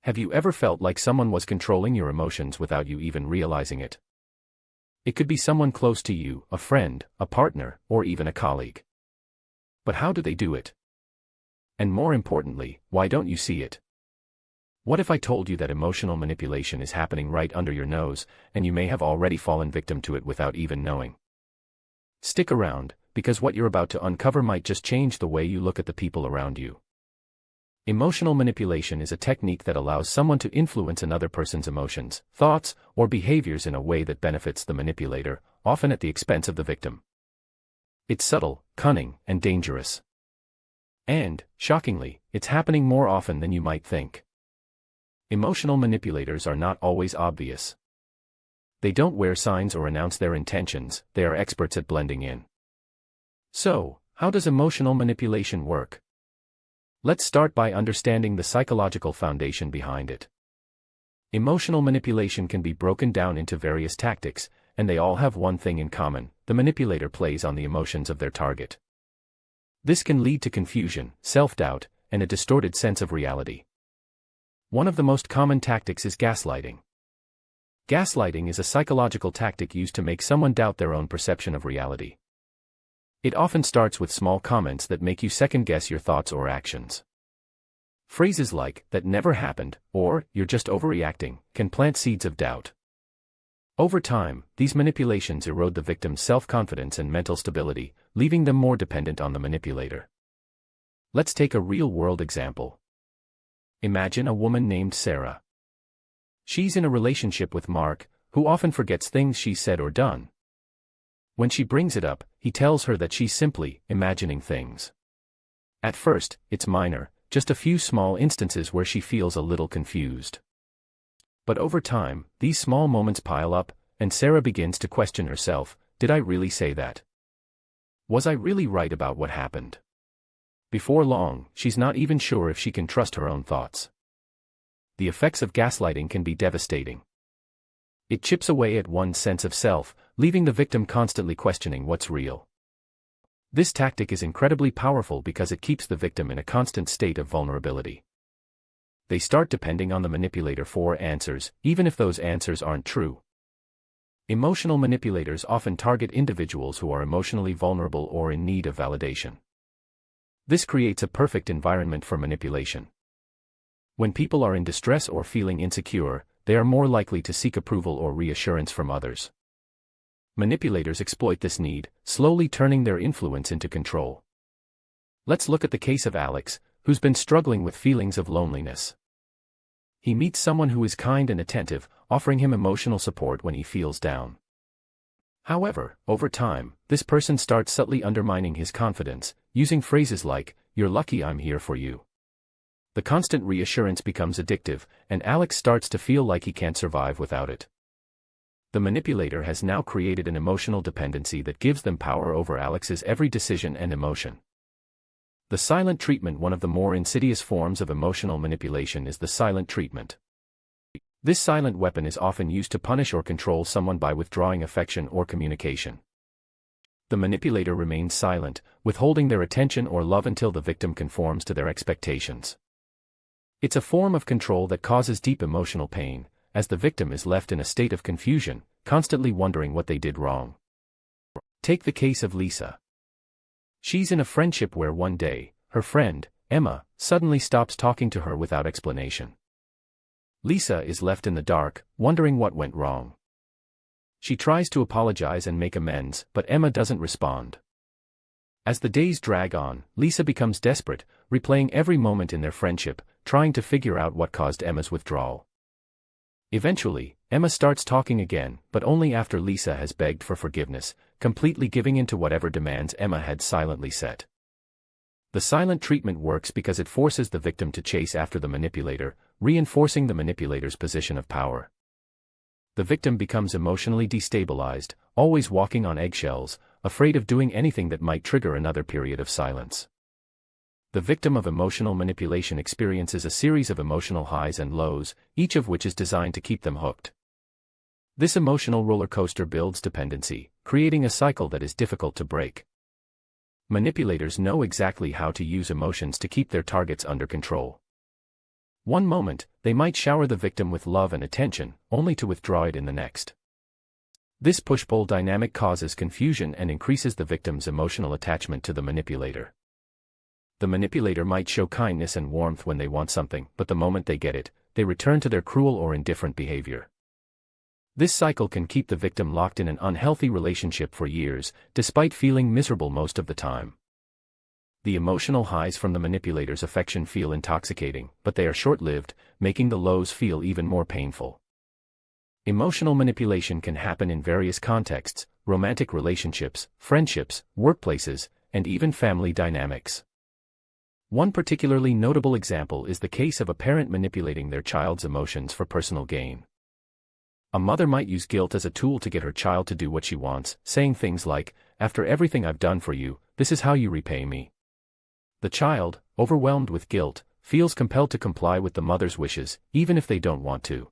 Have you ever felt like someone was controlling your emotions without you even realizing it? It could be someone close to you, a friend, a partner, or even a colleague. But how do they do it? And more importantly, why don't you see it? What if I told you that emotional manipulation is happening right under your nose, and you may have already fallen victim to it without even knowing? Stick around, because what you're about to uncover might just change the way you look at the people around you. Emotional manipulation is a technique that allows someone to influence another person's emotions, thoughts, or behaviors in a way that benefits the manipulator, often at the expense of the victim. It's subtle, cunning, and dangerous. And, shockingly, it's happening more often than you might think. Emotional manipulators are not always obvious. They don't wear signs or announce their intentions, they are experts at blending in. So, how does emotional manipulation work? Let's start by understanding the psychological foundation behind it. Emotional manipulation can be broken down into various tactics, and they all have one thing in common: the manipulator plays on the emotions of their target. This can lead to confusion, self-doubt, and a distorted sense of reality. One of the most common tactics is gaslighting. Gaslighting is a psychological tactic used to make someone doubt their own perception of reality. It often starts with small comments that make you second-guess your thoughts or actions. Phrases like, "that never happened," or, "you're just overreacting," can plant seeds of doubt. Over time, these manipulations erode the victim's self-confidence and mental stability, leaving them more dependent on the manipulator. Let's take a real-world example. Imagine a woman named Sarah. She's in a relationship with Mark, who often forgets things she said or done. When she brings it up, he tells her that she's simply imagining things. At first, it's minor, just a few small instances where she feels a little confused. But over time, these small moments pile up, and Sarah begins to question herself: did I really say that? Was I really right about what happened? Before long, she's not even sure if she can trust her own thoughts. The effects of gaslighting can be devastating. It chips away at one's sense of self, leaving the victim constantly questioning what's real. This tactic is incredibly powerful because it keeps the victim in a constant state of vulnerability. They start depending on the manipulator for answers, even if those answers aren't true. Emotional manipulators often target individuals who are emotionally vulnerable or in need of validation. This creates a perfect environment for manipulation. When people are in distress or feeling insecure, they are more likely to seek approval or reassurance from others. Manipulators exploit this need, slowly turning their influence into control. Let's look at the case of Alex, who's been struggling with feelings of loneliness. He meets someone who is kind and attentive, offering him emotional support when he feels down. However, over time, this person starts subtly undermining his confidence, using phrases like, "You're lucky I'm here for you." The constant reassurance becomes addictive, and Alex starts to feel like he can't survive without it. The manipulator has now created an emotional dependency that gives them power over Alex's every decision and emotion. The silent treatment. One of the more insidious forms of emotional manipulation is the silent treatment. This silent weapon is often used to punish or control someone by withdrawing affection or communication. The manipulator remains silent, withholding their attention or love until the victim conforms to their expectations. It's a form of control that causes deep emotional pain, as the victim is left in a state of confusion, constantly wondering what they did wrong. Take the case of Lisa. She's in a friendship where one day, her friend, Emma, suddenly stops talking to her without explanation. Lisa is left in the dark, wondering what went wrong. She tries to apologize and make amends, but Emma doesn't respond. As the days drag on, Lisa becomes desperate, replaying every moment in their friendship, trying to figure out what caused Emma's withdrawal. Eventually, Emma starts talking again, but only after Lisa has begged for forgiveness, completely giving in to whatever demands Emma had silently set. The silent treatment works because it forces the victim to chase after the manipulator, reinforcing the manipulator's position of power. The victim becomes emotionally destabilized, always walking on eggshells, afraid of doing anything that might trigger another period of silence. The victim of emotional manipulation experiences a series of emotional highs and lows, each of which is designed to keep them hooked. This emotional roller coaster builds dependency, creating a cycle that is difficult to break. Manipulators know exactly how to use emotions to keep their targets under control. One moment, they might shower the victim with love and attention, only to withdraw it in the next. This push-pull dynamic causes confusion and increases the victim's emotional attachment to the manipulator. The manipulator might show kindness and warmth when they want something, but the moment they get it, they return to their cruel or indifferent behavior. This cycle can keep the victim locked in an unhealthy relationship for years, despite feeling miserable most of the time. The emotional highs from the manipulator's affection feel intoxicating, but they are short-lived, making the lows feel even more painful. Emotional manipulation can happen in various contexts: romantic relationships, friendships, workplaces, and even family dynamics. One particularly notable example is the case of a parent manipulating their child's emotions for personal gain. A mother might use guilt as a tool to get her child to do what she wants, saying things like, "After everything I've done for you, this is how you repay me." The child, overwhelmed with guilt, feels compelled to comply with the mother's wishes, even if they don't want to.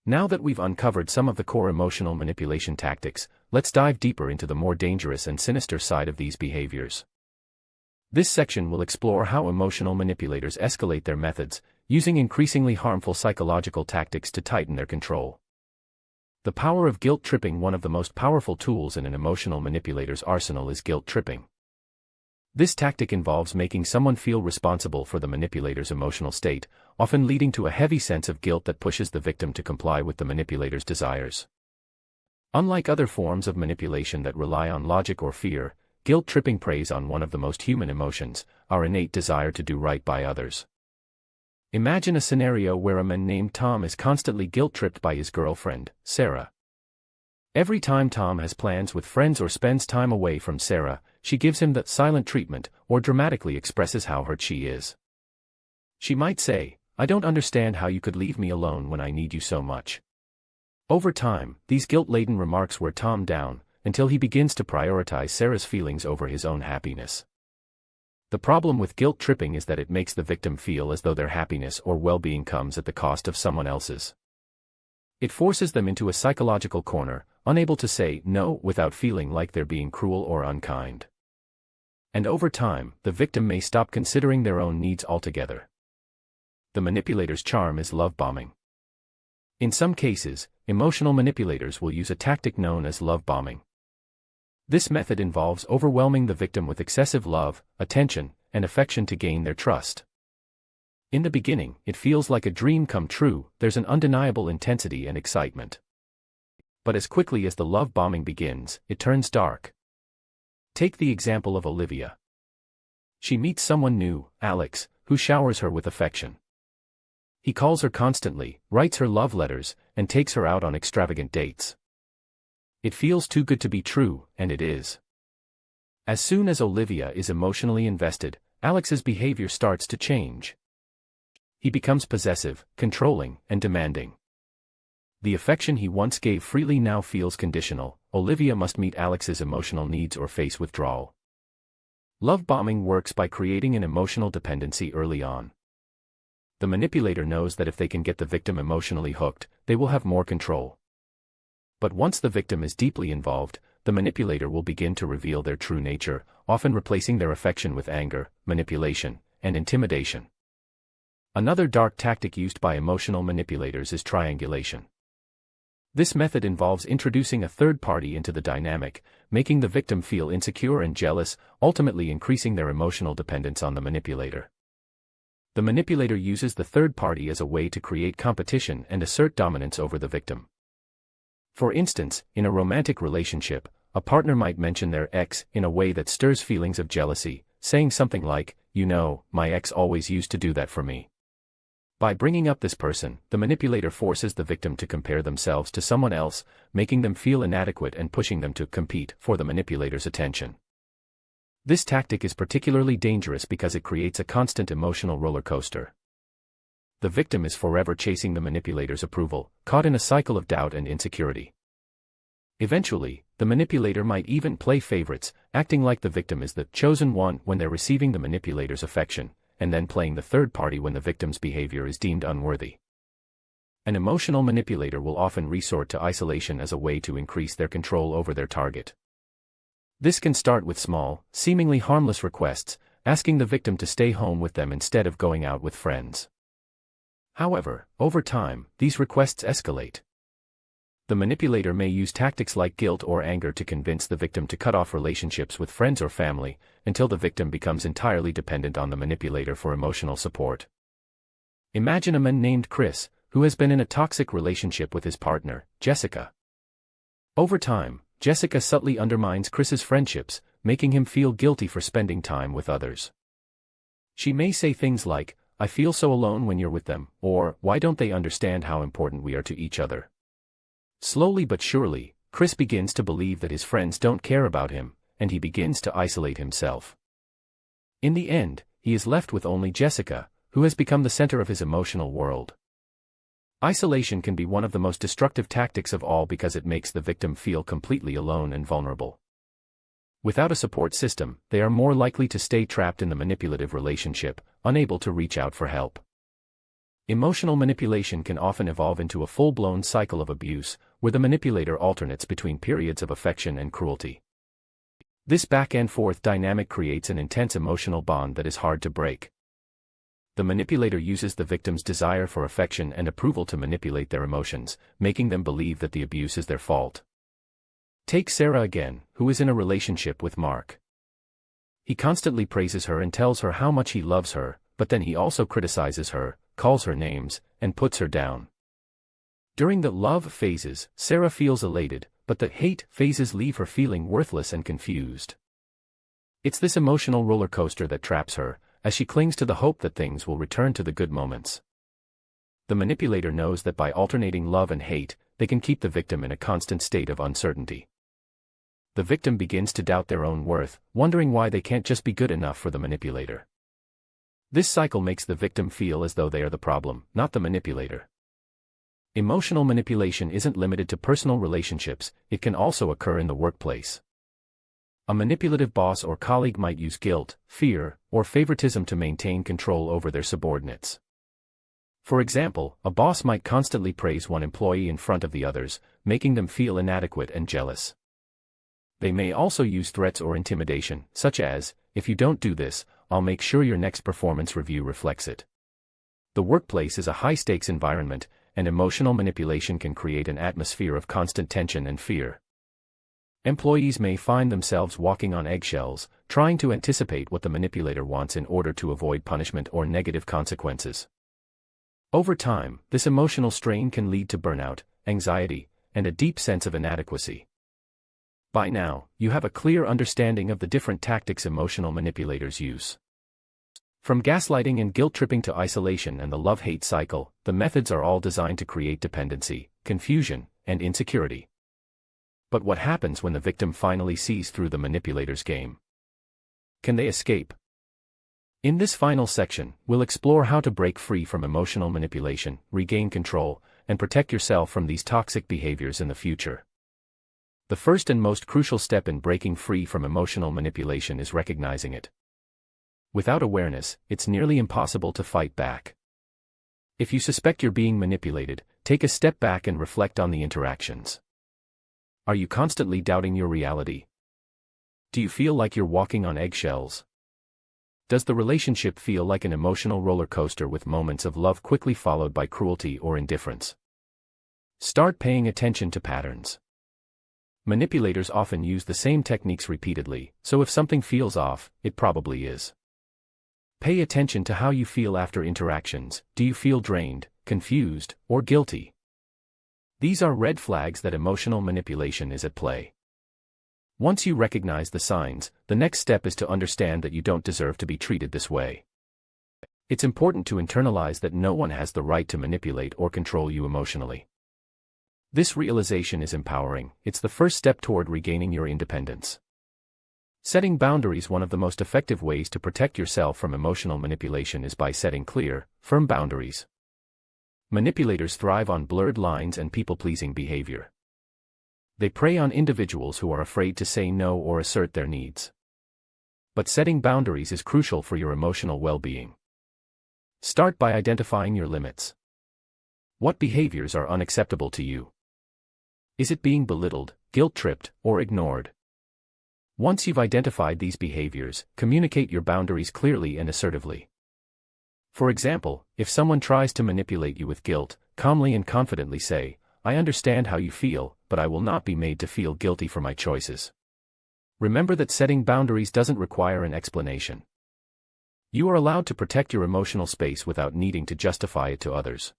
Now that we've uncovered some of the core emotional manipulation tactics, let's dive deeper into the more dangerous and sinister side of these behaviors. This section will explore how emotional manipulators escalate their methods, using increasingly harmful psychological tactics to tighten their control. The power of guilt tripping. One of the most powerful tools in an emotional manipulator's arsenal is guilt tripping. This tactic involves making someone feel responsible for the manipulator's emotional state, often leading to a heavy sense of guilt that pushes the victim to comply with the manipulator's desires. Unlike other forms of manipulation that rely on logic or fear, guilt tripping preys on one of the most human emotions, our innate desire to do right by others. Imagine a scenario where a man named Tom is constantly guilt-tripped by his girlfriend, Sarah. Every time Tom has plans with friends or spends time away from Sarah, she gives him the silent treatment, or dramatically expresses how hurt she is. She might say, "I don't understand how you could leave me alone when I need you so much." Over time, these guilt-laden remarks wear Tom down, until he begins to prioritize Sarah's feelings over his own happiness. The problem with guilt tripping is that it makes the victim feel as though their happiness or well-being comes at the cost of someone else's. It forces them into a psychological corner, unable to say no without feeling like they're being cruel or unkind. And over time, the victim may stop considering their own needs altogether. The manipulator's charm is love bombing. In some cases, emotional manipulators will use a tactic known as love bombing. This method involves overwhelming the victim with excessive love, attention, and affection to gain their trust. In the beginning, it feels like a dream come true. There's an undeniable intensity and excitement. But as quickly as the love bombing begins, it turns dark. Take the example of Olivia. She meets someone new, Alex, who showers her with affection. He calls her constantly, writes her love letters, and takes her out on extravagant dates. It feels too good to be true, and it is. As soon as Olivia is emotionally invested, Alex's behavior starts to change. He becomes possessive, controlling, and demanding. The affection he once gave freely now feels conditional. Olivia must meet Alex's emotional needs or face withdrawal. Love bombing works by creating an emotional dependency early on. The manipulator knows that if they can get the victim emotionally hooked, they will have more control. But once the victim is deeply involved, the manipulator will begin to reveal their true nature, often replacing their affection with anger, manipulation, and intimidation. Another dark tactic used by emotional manipulators is triangulation. This method involves introducing a third party into the dynamic, making the victim feel insecure and jealous, ultimately increasing their emotional dependence on the manipulator. The manipulator uses the third party as a way to create competition and assert dominance over the victim. For instance, in a romantic relationship, a partner might mention their ex in a way that stirs feelings of jealousy, saying something like, "You know, my ex always used to do that for me." By bringing up this person, the manipulator forces the victim to compare themselves to someone else, making them feel inadequate and pushing them to compete for the manipulator's attention. This tactic is particularly dangerous because it creates a constant emotional roller coaster. The victim is forever chasing the manipulator's approval, caught in a cycle of doubt and insecurity. Eventually, the manipulator might even play favorites, acting like the victim is the chosen one when they're receiving the manipulator's affection, and then playing the third party when the victim's behavior is deemed unworthy. An emotional manipulator will often resort to isolation as a way to increase their control over their target. This can start with small, seemingly harmless requests, asking the victim to stay home with them instead of going out with friends. However, over time, these requests escalate. The manipulator may use tactics like guilt or anger to convince the victim to cut off relationships with friends or family, until the victim becomes entirely dependent on the manipulator for emotional support. Imagine a man named Chris, who has been in a toxic relationship with his partner, Jessica. Over time, Jessica subtly undermines Chris's friendships, making him feel guilty for spending time with others. She may say things like, "I feel so alone when you're with them," or "Why don't they understand how important we are to each other?" Slowly but surely, Chris begins to believe that his friends don't care about him, and he begins to isolate himself. In the end, he is left with only Jessica, who has become the center of his emotional world. Isolation can be one of the most destructive tactics of all because it makes the victim feel completely alone and vulnerable. Without a support system, they are more likely to stay trapped in the manipulative relationship, unable to reach out for help. Emotional manipulation can often evolve into a full-blown cycle of abuse, where the manipulator alternates between periods of affection and cruelty. This back-and-forth dynamic creates an intense emotional bond that is hard to break. The manipulator uses the victim's desire for affection and approval to manipulate their emotions, making them believe that the abuse is their fault. Take Sarah again, who is in a relationship with Mark. He constantly praises her and tells her how much he loves her, but then he also criticizes her, calls her names, and puts her down. During the love phases, Sarah feels elated, but the hate phases leave her feeling worthless and confused. It's this emotional roller coaster that traps her, as she clings to the hope that things will return to the good moments. The manipulator knows that by alternating love and hate, they can keep the victim in a constant state of uncertainty. The victim begins to doubt their own worth, wondering why they can't just be good enough for the manipulator. This cycle makes the victim feel as though they are the problem, not the manipulator. Emotional manipulation isn't limited to personal relationships, it can also occur in the workplace. A manipulative boss or colleague might use guilt, fear, or favoritism to maintain control over their subordinates. For example, a boss might constantly praise one employee in front of the others, making them feel inadequate and jealous. They may also use threats or intimidation, such as, "If you don't do this, I'll make sure your next performance review reflects it." The workplace is a high-stakes environment, and emotional manipulation can create an atmosphere of constant tension and fear. Employees may find themselves walking on eggshells, trying to anticipate what the manipulator wants in order to avoid punishment or negative consequences. Over time, this emotional strain can lead to burnout, anxiety, and a deep sense of inadequacy. By now, you have a clear understanding of the different tactics emotional manipulators use. From gaslighting and guilt-tripping to isolation and the love-hate cycle, the methods are all designed to create dependency, confusion, and insecurity. But what happens when the victim finally sees through the manipulator's game? Can they escape? In this final section, we'll explore how to break free from emotional manipulation, regain control, and protect yourself from these toxic behaviors in the future. The first and most crucial step in breaking free from emotional manipulation is recognizing it. Without awareness, it's nearly impossible to fight back. If you suspect you're being manipulated, take a step back and reflect on the interactions. Are you constantly doubting your reality? Do you feel like you're walking on eggshells? Does the relationship feel like an emotional roller coaster with moments of love quickly followed by cruelty or indifference? Start paying attention to patterns. Manipulators often use the same techniques repeatedly, so if something feels off, it probably is. Pay attention to how you feel after interactions. Do you feel drained, confused, or guilty? These are red flags that emotional manipulation is at play. Once you recognize the signs, the next step is to understand that you don't deserve to be treated this way. It's important to internalize that no one has the right to manipulate or control you emotionally. This realization is empowering. It's the first step toward regaining your independence. Setting boundaries. One of the most effective ways to protect yourself from emotional manipulation is by setting clear, firm boundaries. Manipulators thrive on blurred lines and people-pleasing behavior. They prey on individuals who are afraid to say no or assert their needs. But setting boundaries is crucial for your emotional well-being. Start by identifying your limits. What behaviors are unacceptable to you? Is it being belittled, guilt-tripped, or ignored? Once you've identified these behaviors, communicate your boundaries clearly and assertively. For example, if someone tries to manipulate you with guilt, calmly and confidently say, "I understand how you feel, but I will not be made to feel guilty for my choices." Remember that setting boundaries doesn't require an explanation. You are allowed to protect your emotional space without needing to justify it to others.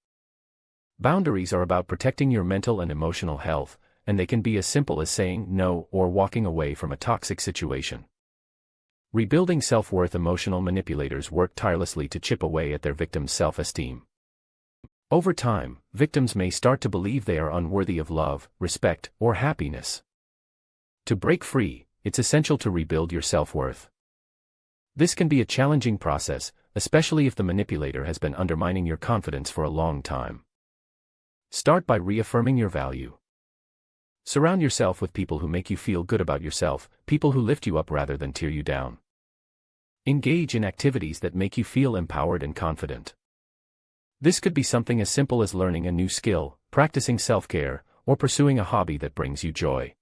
Boundaries are about protecting your mental and emotional health, and they can be as simple as saying no or walking away from a toxic situation. Rebuilding self-worth. Emotional manipulators work tirelessly to chip away at their victims' self-esteem. Over time, victims may start to believe they are unworthy of love, respect, or happiness. To break free, it's essential to rebuild your self-worth. This can be a challenging process, especially if the manipulator has been undermining your confidence for a long time. Start by reaffirming your value. Surround yourself with people who make you feel good about yourself, people who lift you up rather than tear you down. Engage in activities that make you feel empowered and confident. This could be something as simple as learning a new skill, practicing self-care, or pursuing a hobby that brings you joy.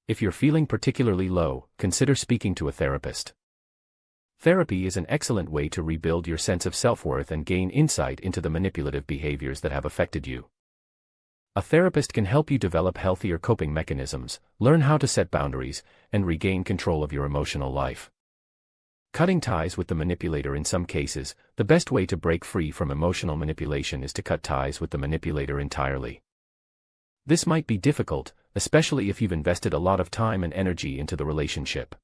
If you're feeling particularly low, consider speaking to a therapist. Therapy is an excellent way to rebuild your sense of self-worth and gain insight into the manipulative behaviors that have affected you. A therapist can help you develop healthier coping mechanisms, learn how to set boundaries, and regain control of your emotional life. Cutting ties with the manipulator. In some cases, the best way to break free from emotional manipulation is to cut ties with the manipulator entirely. This might be difficult, especially if you've invested a lot of time and energy into the relationship.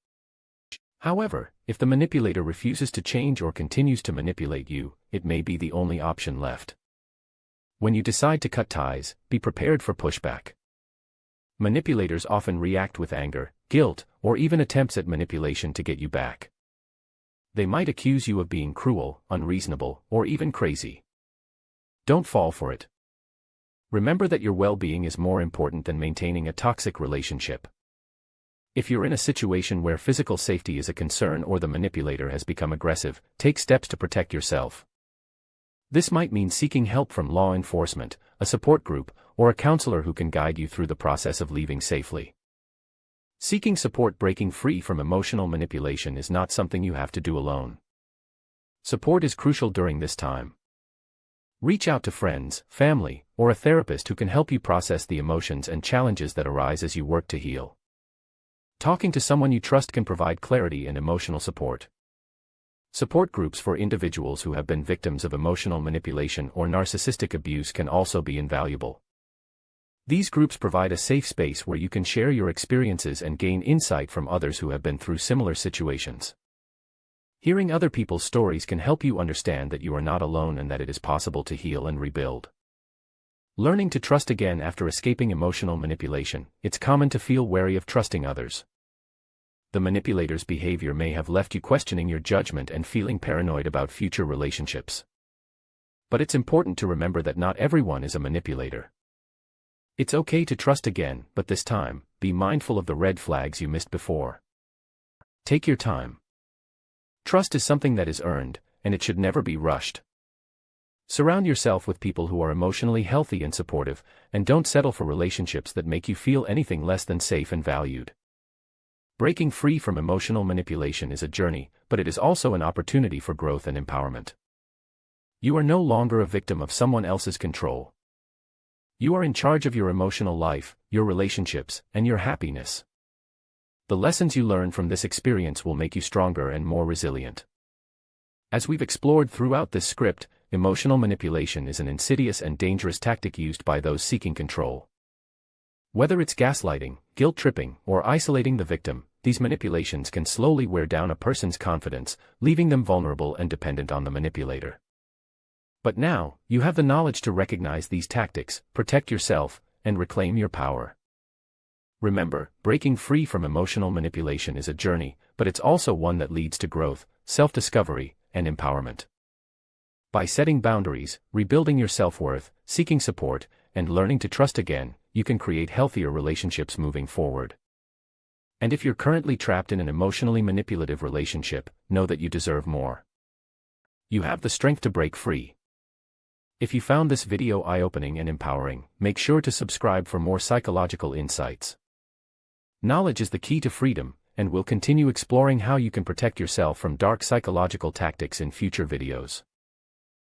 However, if the manipulator refuses to change or continues to manipulate you, it may be the only option left. When you decide to cut ties, be prepared for pushback. Manipulators often react with anger, guilt, or even attempts at manipulation to get you back. They might accuse you of being cruel, unreasonable, or even crazy. Don't fall for it. Remember that your well-being is more important than maintaining a toxic relationship. If you're in a situation where physical safety is a concern or the manipulator has become aggressive, take steps to protect yourself. This might mean seeking help from law enforcement, a support group, or a counselor who can guide you through the process of leaving safely. Seeking support. Breaking free from emotional manipulation is not something you have to do alone. Support is crucial during this time. Reach out to friends, family, or a therapist who can help you process the emotions and challenges that arise as you work to heal. Talking to someone you trust can provide clarity and emotional support. Support groups for individuals who have been victims of emotional manipulation or narcissistic abuse can also be invaluable. These groups provide a safe space where you can share your experiences and gain insight from others who have been through similar situations. Hearing other people's stories can help you understand that you are not alone and that it is possible to heal and rebuild. Learning to trust again. After escaping emotional manipulation, it's common to feel wary of trusting others. The manipulator's behavior may have left you questioning your judgment and feeling paranoid about future relationships. But it's important to remember that not everyone is a manipulator. It's okay to trust again, but this time, be mindful of the red flags you missed before. Take your time. Trust is something that is earned, and it should never be rushed. Surround yourself with people who are emotionally healthy and supportive, and don't settle for relationships that make you feel anything less than safe and valued. Breaking free from emotional manipulation is a journey, but it is also an opportunity for growth and empowerment. You are no longer a victim of someone else's control. You are in charge of your emotional life, your relationships, and your happiness. The lessons you learn from this experience will make you stronger and more resilient. As we've explored throughout this script, emotional manipulation is an insidious and dangerous tactic used by those seeking control. Whether it's gaslighting, guilt-tripping, or isolating the victim, these manipulations can slowly wear down a person's confidence, leaving them vulnerable and dependent on the manipulator. But now, you have the knowledge to recognize these tactics, protect yourself, and reclaim your power. Remember, breaking free from emotional manipulation is a journey, but it's also one that leads to growth, self-discovery, and empowerment. By setting boundaries, rebuilding your self-worth, seeking support, and learning to trust again, you can create healthier relationships moving forward. And if you're currently trapped in an emotionally manipulative relationship, know that you deserve more. You have the strength to break free. If you found this video eye-opening and empowering, make sure to subscribe for more psychological insights. Knowledge is the key to freedom, and we'll continue exploring how you can protect yourself from dark psychological tactics in future videos.